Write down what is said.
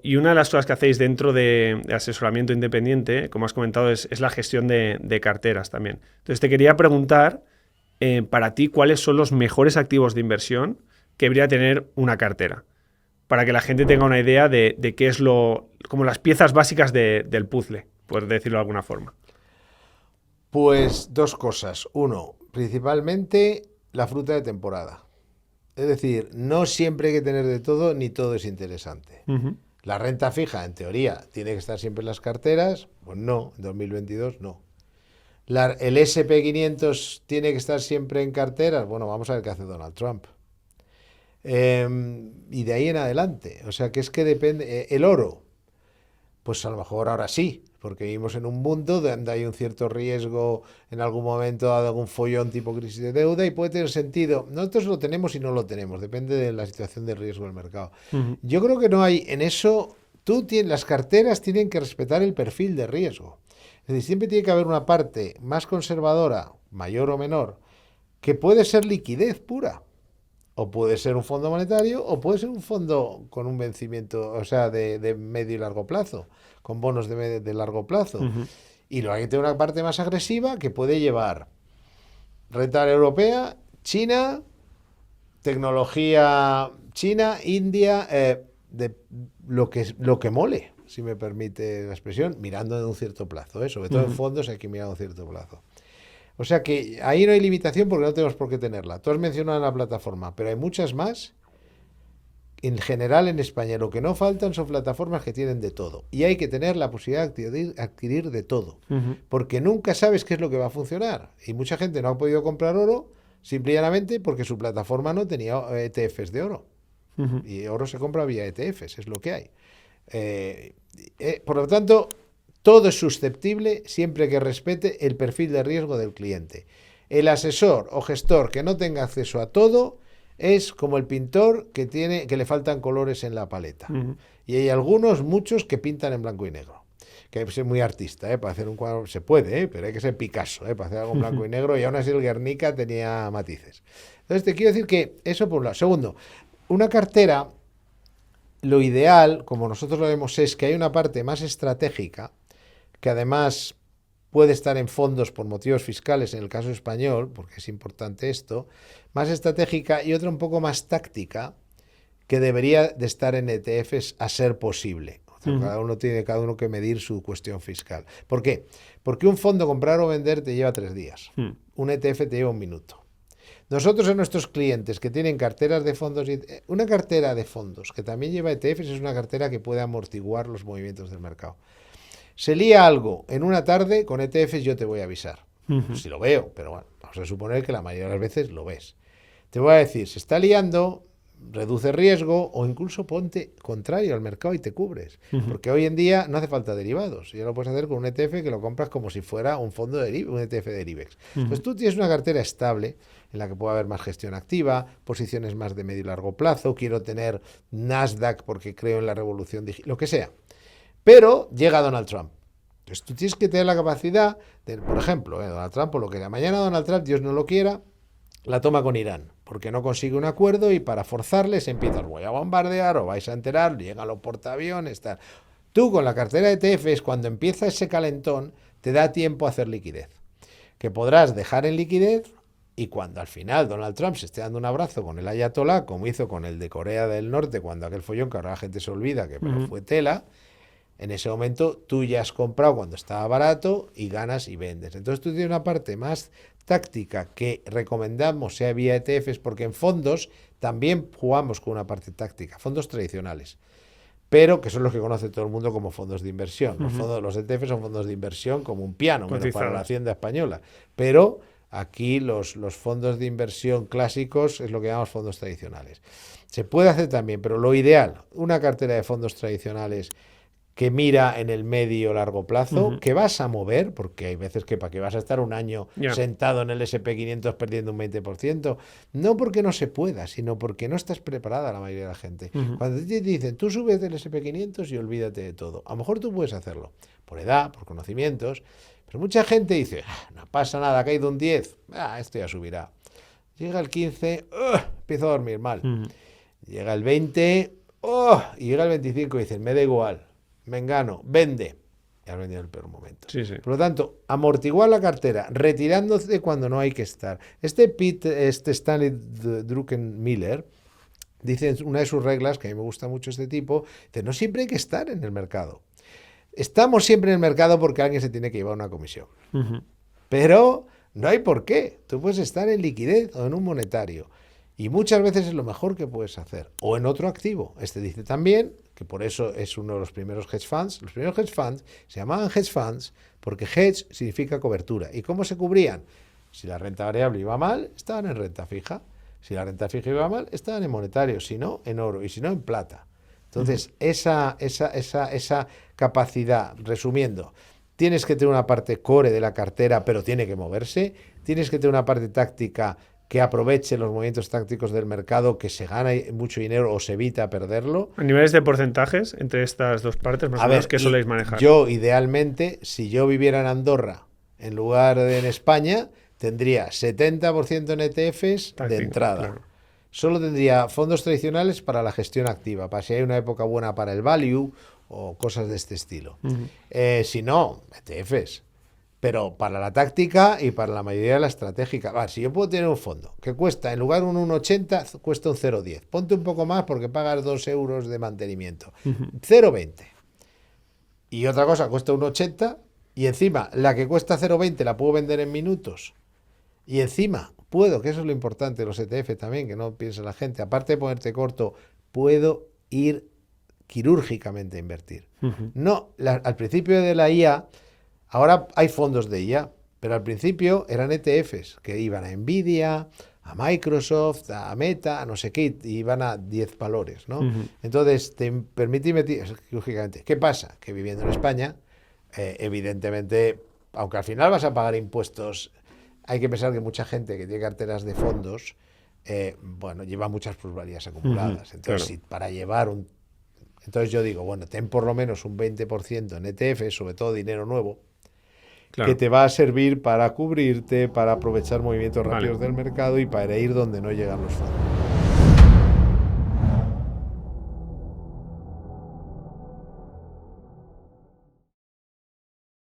Y una de las cosas que hacéis dentro de asesoramiento independiente, como has comentado, es la gestión de carteras también. Entonces te quería preguntar, para ti, ¿cuáles son los mejores activos de inversión que debería tener una cartera? Para que la gente tenga una idea de qué es como las piezas básicas del puzzle, por decirlo de alguna forma. Pues dos cosas. Uno, principalmente la fruta de temporada. Es decir, no siempre hay que tener de todo, ni todo es interesante. Uh-huh. La renta fija, en teoría, tiene que estar siempre en las carteras. Pues no, en 2022 no. El SP500 tiene que estar siempre en carteras. Bueno, vamos a ver qué hace Donald Trump. Y de ahí en adelante. O sea, que es que depende. El oro, pues a lo mejor ahora sí, porque vivimos en un mundo donde hay un cierto riesgo en algún momento, dado algún follón tipo crisis de deuda, y puede tener sentido. Nosotros lo tenemos y no lo tenemos, depende de la situación de riesgo del mercado. Uh-huh. Yo creo que no hay en eso. Las carteras tienen que respetar el perfil de riesgo. Es decir, siempre tiene que haber una parte más conservadora, mayor o menor, que puede ser liquidez pura. O puede ser un fondo monetario, o puede ser un fondo con un vencimiento, o sea, de medio y largo plazo, con bonos de largo plazo. Uh-huh. Y luego hay que tener una parte más agresiva que puede llevar renta europea, China, tecnología china, India, de lo que mole, si me permite la expresión, mirando en un cierto plazo. Sobre todo en Uh-huh. fondos hay que mirar a un cierto plazo. O sea que ahí no hay limitación porque no tenemos por qué tenerla. Tú has mencionado la plataforma, pero hay muchas más. En general en España lo que no faltan son plataformas que tienen de todo. Y hay que tener la posibilidad de adquirir de todo. Uh-huh. Porque nunca sabes qué es lo que va a funcionar. Y mucha gente no ha podido comprar oro simplemente porque su plataforma no tenía ETFs de oro. Uh-huh. Y oro se compra vía ETFs, es lo que hay. Por lo tanto, todo es susceptible siempre que respete el perfil de riesgo del cliente. El asesor o gestor que no tenga acceso a todo es como el pintor que le faltan colores en la paleta. Uh-huh. Y hay muchos que pintan en blanco y negro. Que hay que ser muy artista, para hacer un cuadro se puede, pero hay que ser Picasso, para hacer algo en blanco y negro, y aún así el Guernica tenía matices. Entonces te quiero decir que eso por un lado. Segundo, una cartera, lo ideal, como nosotros lo vemos, es que hay una parte más estratégica, que además puede estar en fondos por motivos fiscales, en el caso español, porque es importante esto, más estratégica, y otra un poco más táctica, que debería de estar en ETFs a ser posible. O sea, cada uno que medir su cuestión fiscal. ¿Por qué? Porque un fondo comprar o vender te lleva 3 días. Uh-huh. Un ETF te lleva 1 minuto. Nosotros a nuestros clientes que tienen carteras de fondos, una cartera de fondos que también lleva ETFs es una cartera que puede amortiguar los movimientos del mercado. Se lía algo en una tarde, con ETFs yo te voy a avisar. Uh-huh. Si lo veo, pero bueno, vamos a suponer que la mayoría de las veces lo ves. Te voy a decir, se está liando, reduce riesgo o incluso ponte contrario al mercado y te cubres. Uh-huh. Porque hoy en día no hace falta derivados. Ya lo puedes hacer con un ETF que lo compras como si fuera un fondo un ETF del IBEX. Uh-huh. Entonces tú tienes una cartera estable en la que puede haber más gestión activa, posiciones más de medio y largo plazo, quiero tener Nasdaq porque creo en la revolución digital, lo que sea. Pero llega Donald Trump. Entonces tú tienes que tener la capacidad de, por ejemplo, Donald Trump o lo que sea. Mañana Donald Trump, Dios no lo quiera, la toma con Irán, porque no consigue un acuerdo y para forzarles empieza, voy a bombardear o vais a enterar, llegan los portaaviones, tal. Tú con la cartera de ETFs, cuando empieza ese calentón, te da tiempo a hacer liquidez, que podrás dejar en liquidez y cuando al final Donald Trump se esté dando un abrazo con el Ayatollah, como hizo con el de Corea del Norte, cuando aquel follón que ahora la gente se olvida que pero fue tela, en ese momento tú ya has comprado cuando estaba barato y ganas y vendes. Entonces tú tienes una parte más táctica que recomendamos sea vía ETFs, porque en fondos también jugamos con una parte táctica, fondos tradicionales, pero que son los que conoce todo el mundo como fondos de inversión. Los ETFs son fondos de inversión como un piano, menos para la Hacienda española. Pero aquí los fondos de inversión clásicos es lo que llamamos fondos tradicionales. Se puede hacer también, pero lo ideal, una cartera de fondos tradicionales que mira en el medio largo plazo, que vas a mover, porque hay veces que para que vas a estar un año sentado en el SP500 perdiendo un 20%, no porque no se pueda, sino porque no estás preparada la mayoría de la gente. Cuando te dicen, tú subes del SP500 y olvídate de todo, a lo mejor tú puedes hacerlo, por edad, por conocimientos, pero mucha gente dice, no pasa nada, ha caído un 10, esto ya subirá. Llega el 15, empiezo a dormir mal. Llega el 20, ¡Oh! Y llega el 25 y dicen, me da igual, me engano, vende. Y has vendido en el peor momento. Sí, sí. Por lo tanto, amortiguar la cartera, retirándose cuando no hay que estar. Este Stanley Druckenmiller dice en una de sus reglas, que a mí me gusta mucho este tipo, dice, no siempre hay que estar en el mercado. Estamos siempre en el mercado porque alguien se tiene que llevar una comisión. Pero no hay por qué. Tú puedes estar en liquidez o en un monetario. Y muchas veces es lo mejor que puedes hacer. O en otro activo. Este dice también, que por eso es uno de los primeros hedge funds. Los primeros hedge funds se llamaban hedge funds porque hedge significa cobertura. ¿Y cómo se cubrían? Si la renta variable iba mal, estaban en renta fija. Si la renta fija iba mal, estaban en monetario. Si no, en oro. Y si no, en plata. Entonces, esa capacidad, resumiendo, tienes que tener una parte core de la cartera, pero tiene que moverse. Tienes que tener una parte táctica que aproveche los movimientos tácticos del mercado, que se gana mucho dinero o se evita perderlo. A niveles de porcentajes entre estas dos partes, más o menos, ¿qué soléis manejar? Yo, idealmente, si yo viviera en Andorra en lugar de en España, tendría 70% en ETFs de entrada. Claro. Solo tendría fondos tradicionales para la gestión activa, para si hay una época buena para el value o cosas de este estilo. Si no, ETFs. Pero para la táctica y para la mayoría de la estratégica. Si yo puedo tener un fondo que cuesta, en lugar de un 1,80, cuesta un 0,10. Ponte un poco más porque pagas 2 euros de mantenimiento. 0,20. Y otra cosa, cuesta un 1,80 y encima la que cuesta 0,20 la puedo vender en minutos. Y encima puedo, que eso es lo importante de los ETF también, que no piensa la gente, aparte de ponerte corto, puedo ir quirúrgicamente a invertir. No, al principio de la IA, ahora hay fondos de IA, pero al principio eran ETFs que iban a Nvidia, a Microsoft, a Meta, a no sé qué, y iban a 10 valores, ¿no? Entonces, te permite invertir quirúrgicamente. ¿Qué pasa? Que viviendo en España, evidentemente, aunque al final vas a pagar impuestos, hay que pensar que mucha gente que tiene carteras de fondos, lleva muchas plusvalías acumuladas. Entonces, claro, para llevar un... Entonces yo digo, bueno, ten por lo menos un 20% en ETF, sobre todo dinero nuevo, claro, que te va a servir para cubrirte, para aprovechar movimientos rápidos del mercado y para ir donde no llegan los fondos.